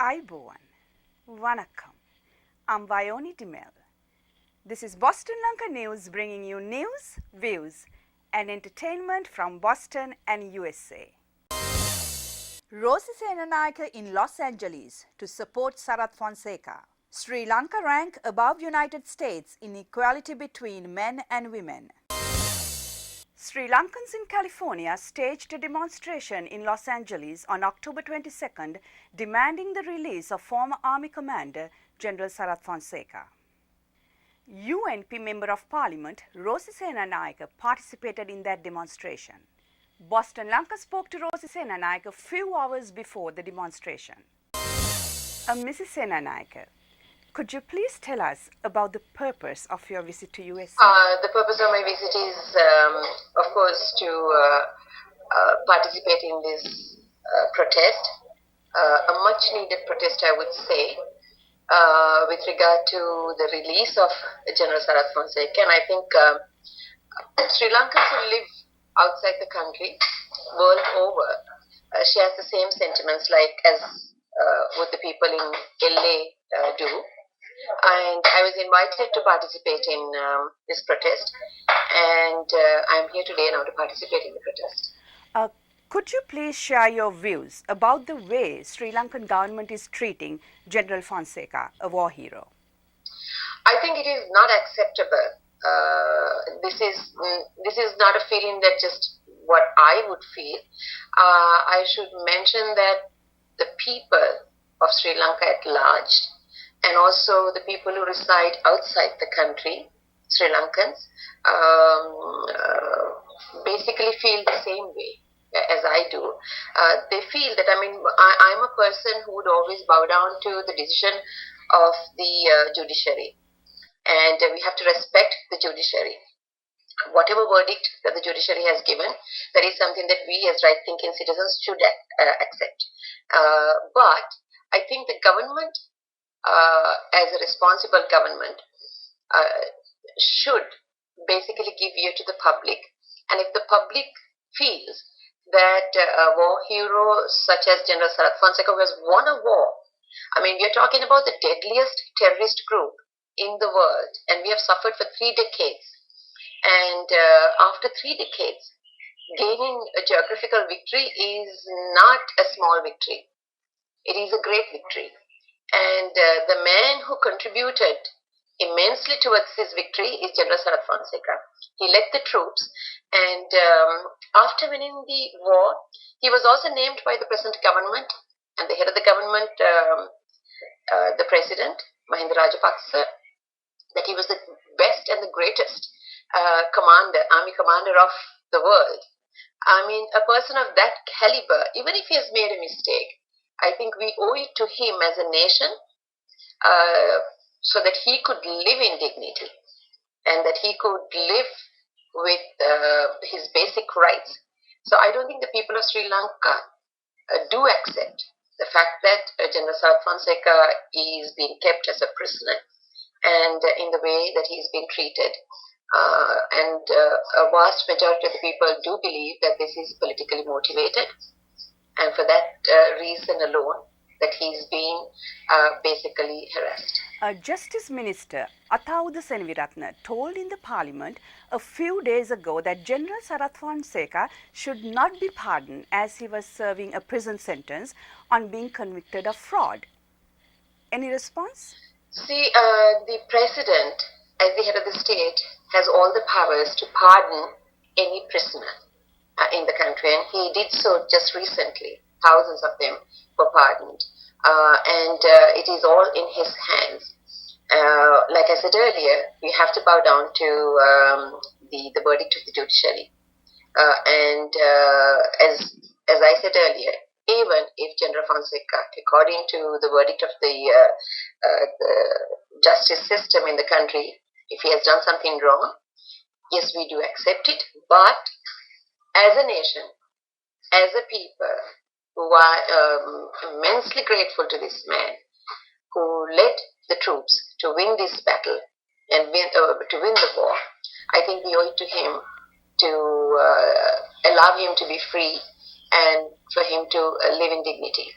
Aibowan, Vanakkam. I'm Vayoni Dimel. This is Boston Lanka News, bringing you news, views and entertainment from Boston and USA. Rosy Senanayake in Los Angeles to support Sarath Fonseka. Sri Lanka rank above United States in equality between men and women. Sri Lankans in California staged a demonstration in Los Angeles on October 22nd, demanding the release of former Army Commander General Sarath Fonseka. UNP Member of Parliament Rosy Senanayake participated in that demonstration. Boston Lanka spoke to Rosy Senanayake a few hours before the demonstration. Mrs. Senanayake, could you please tell us about the purpose of your visit to USA? The purpose of my visit is, of course, to participate in this protest, a much-needed protest, I would say, with regard to the release of General Sarath Fonseka. And I think Sri Lankans who live outside the country, world over, shares the same sentiments like as what the people in LA do. And I was invited to participate in this protest, and I'm here today now to participate in the protest. Could you please share your views about the way Sri Lankan government is treating General Fonseka, a war hero? I think it is not acceptable. This is not a feeling that just what I would feel. I should mention that the people of Sri Lanka at large, and also the people who reside outside the country, Sri Lankans, basically feel the same way as I do. They feel that, I'm a person who would always bow down to the decision of the judiciary. And we have to respect the judiciary. Whatever verdict that the judiciary has given, that is something that we as right-thinking citizens should accept. But I think the government, as a responsible government, should basically give ear to the public. And if the public feels that a war hero such as General Sarath Fonseka, who has won a war, we are talking about the deadliest terrorist group in the world, and we have suffered for 3 decades. And after 3 decades, gaining a geographical victory is not a small victory. It is a great victory. And the man who contributed immensely towards this victory is General Sarath Fonseka. He led the troops, and after winning the war, he was also named by the present government and the head of the government, the president, Mahinda Rajapaksa, that he was the best and the greatest army commander of the world. A person of that caliber, even if he has made a mistake, I think we owe it to him as a nation so that he could live in dignity and that he could live with his basic rights. So I don't think the people of Sri Lanka do accept the fact that General Sarath Fonseka is being kept as a prisoner and in the way that he is being treated. And a vast majority of the people do believe that this is politically motivated. And for that reason alone, that he's being basically harassed. Justice Minister Athawuda Senaviratne told in the Parliament a few days ago that General Sarath Fonseka should not be pardoned as he was serving a prison sentence on being convicted of fraud. Any response? See, the President, as the head of the state, has all the powers to pardon any prisoner in the country, and he did so just recently. Thousands of them were pardoned, and it is all in his hands. Like I said earlier, we have to bow down to the verdict of the judiciary, and as I said earlier, even if General Fonseka, according to the verdict of the justice system in the country, if he has done something wrong, yes, we do accept it, but as a nation, as a people who are immensely grateful to this man who led the troops to win this battle and to win the war, I think we owe it to him to allow him to be free and for him to live in dignity.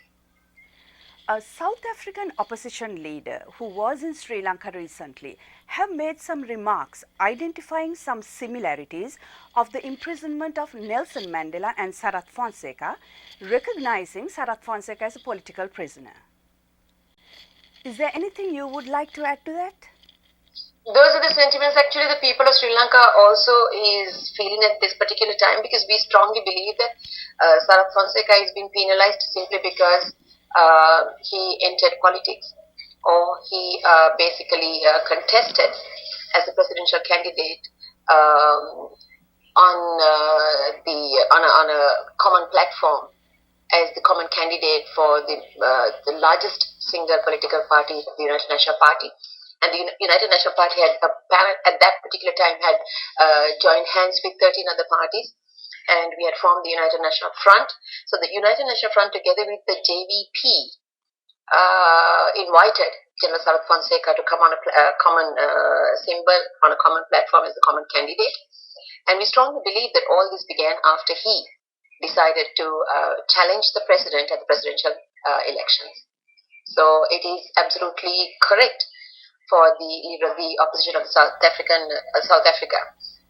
A South African opposition leader who was in Sri Lanka recently have made some remarks identifying some similarities of the imprisonment of Nelson Mandela and Sarath Fonseka, recognizing Sarath Fonseka as a political prisoner. Is there anything you would like to add to that? Those are the sentiments actually the people of Sri Lanka also is feeling at this particular time, because we strongly believe that Sarath Fonseka is being penalized simply because he entered politics, or he basically contested as a presidential candidate on a common platform as the common candidate for the largest single political party, the United National Party. And the United National Party had at that particular time had joined hands with 13 other parties, and we had formed the United National Front. So the United National Front, together with the JVP, invited General Sarath Fonseka to come on a common symbol, on a common platform as the common candidate. And we strongly believe that all this began after he decided to challenge the president at the presidential elections. So it is absolutely correct for the leader of the opposition of South Africa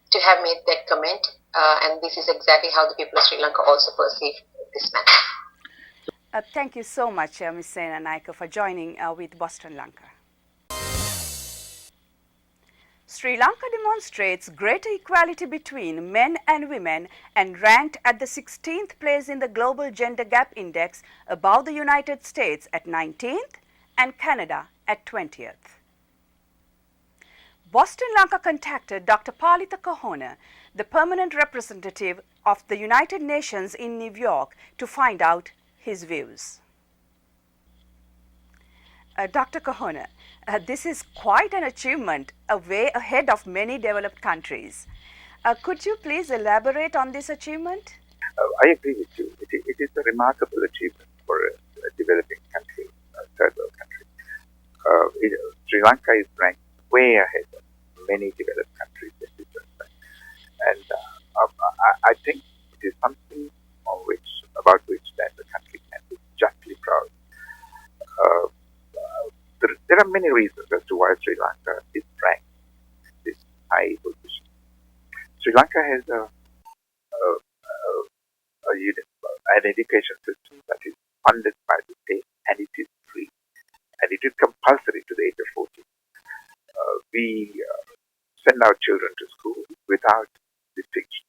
to have made that comment, and this is exactly how the people of Sri Lanka also perceive this matter. Thank you so much, Ms. Senanayake, for joining with Boston Lanka. Sri Lanka demonstrates greater equality between men and women and ranked at the 16th place in the Global Gender Gap Index, above the United States at 19th and Canada at 20th. Boston Lanka contacted Dr. Palitha Kahona, the permanent representative of the United Nations in New York, to find out his views. Dr. Kahona, this is quite an achievement, way ahead of many developed countries. Could you please elaborate on this achievement? I agree with you. It is a remarkable achievement for a developing country, a third world country. Sri Lanka is ranked way ahead of many developed countries in this respect. And I think it is something about which that the country can be justly proud. There are many reasons as to why Sri Lanka is ranked in this high position. Sri Lanka has an education system that is funded by the state, and it is free, and it is compulsory to the age of 14. We send our children to school without distinction.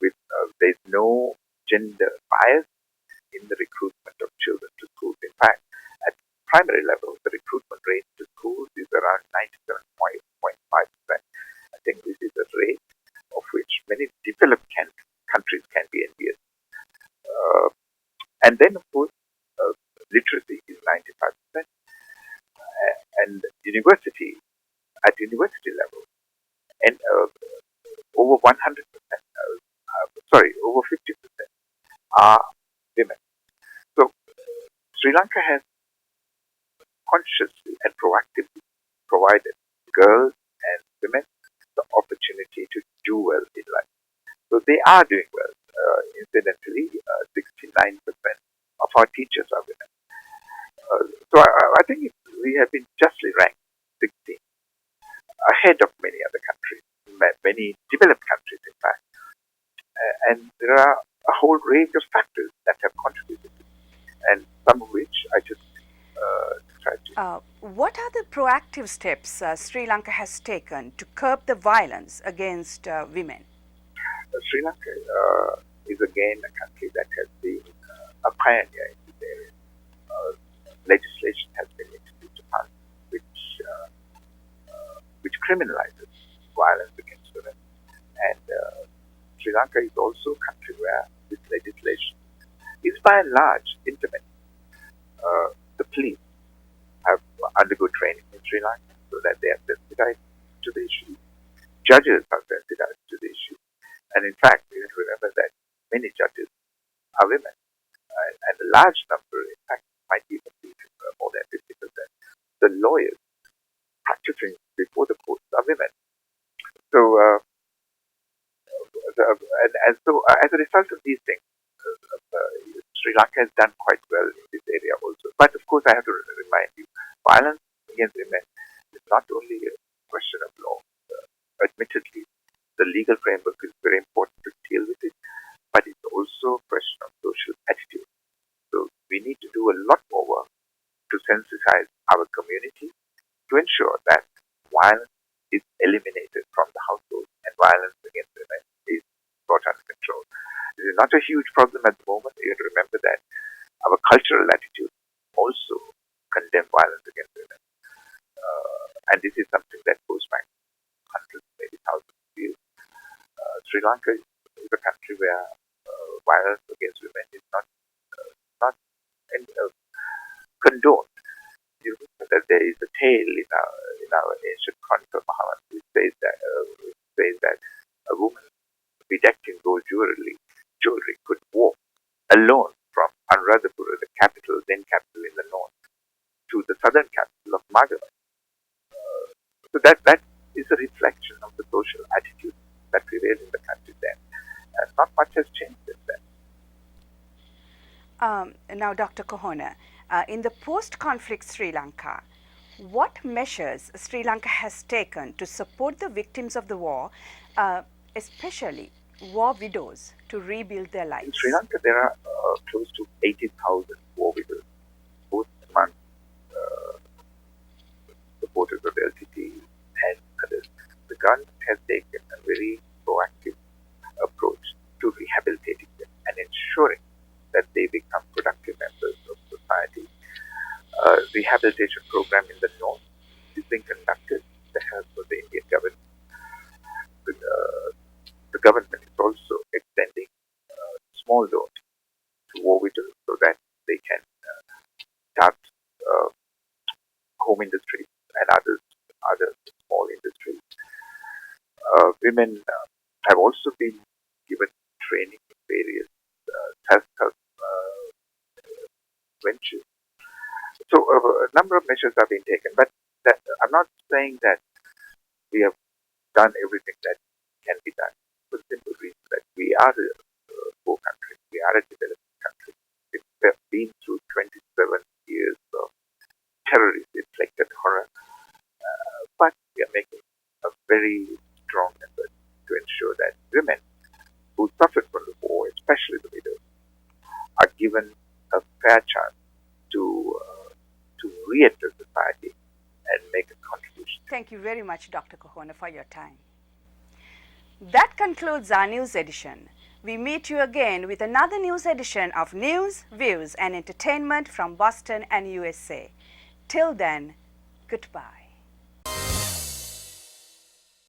There is no gender bias in the recruitment of children to schools. In fact, at primary level, the recruitment rate to schools is around 97.5%. I think this is a rate of which many developed countries can be envious. And then, of course, literacy is 95%. And at university level, and over 100%, over 50% are women. So Sri Lanka has consciously and proactively provided girls and women the opportunity to do well in life. So they are doing well. Incidentally, 69% of our teachers are women. So I think we have been justly ranked 16th, ahead of many other countries, many developed countries, in fact. And there are a whole range of factors that have contributed to this, and some of which I just tried to. What are the proactive steps Sri Lanka has taken to curb the violence against women? Sri Lanka is again a country that has been a pioneer in this area. Legislation has been introduced upon which criminalizes violence against women, and Sri Lanka is also a country where this legislation is by and large implemented. The police have undergo training in Sri Lanka so that they are sensitized to the issue. Judges are sensitized to the issue. And in fact, we have to remember that many judges are women. And a large number, in fact, might even be more than 50%. The lawyers practicing before the courts are women. So, as a result of these things, Sri Lanka has done quite well in this area also. But of course, I have to remind you, violence against women is not only a question of law. Admittedly, the legal framework is very important to deal with it, but it's also a question of social attitude. So we need to do a lot more work to sensitize our community to ensure that violence is eliminated from the household and violence against women is brought under control. This is not a huge problem at the moment. You have to remember that our cultural attitude also condemn violence against women. And this is something that goes back hundreds, maybe thousands of years. Sri Lanka is a country where violence against women is not condoned. You know, that there is a tale in our ancient chronicle Mahabharata which says that a woman bedecked in gold jewelry could walk alone from Anuradhapura, the then capital in the north, to the southern capital of Madhava. So that is a reflection of the social attitude that prevailed in the country then. And not much has changed since then. Now, Dr. Kohona, in the post-conflict Sri Lanka, what measures Sri Lanka has taken to support the victims of the war, especially war widows, to rebuild their lives? In Sri Lanka, there are close to 80,000 war widows, both among supporters of LTT and others. The government has taken a very proactive approach to rehabilitating them and ensuring that they become productive members of society. Rehabilitation program in the north is being conducted with the help of the Indian government. The government is also extending small loans to war widows so that they can start home industries and other small industries. Women have also been given training in various self-help ventures. So a number of measures are being taken, but I'm not saying that we have done everything that can be done for the simple reason that we are a poor country, we are a developing country. We have been through 27 years of terrorist-inflicted horror, but we are making a very strong effort to ensure that women who suffered from the war, especially the widows, are given a fair chance to re-enter society and make a contribution. Thank you very much, Dr. Kohona, for your time. That concludes our news edition. We meet you again with another news edition of News, Views and Entertainment from Boston and USA. Till then, goodbye.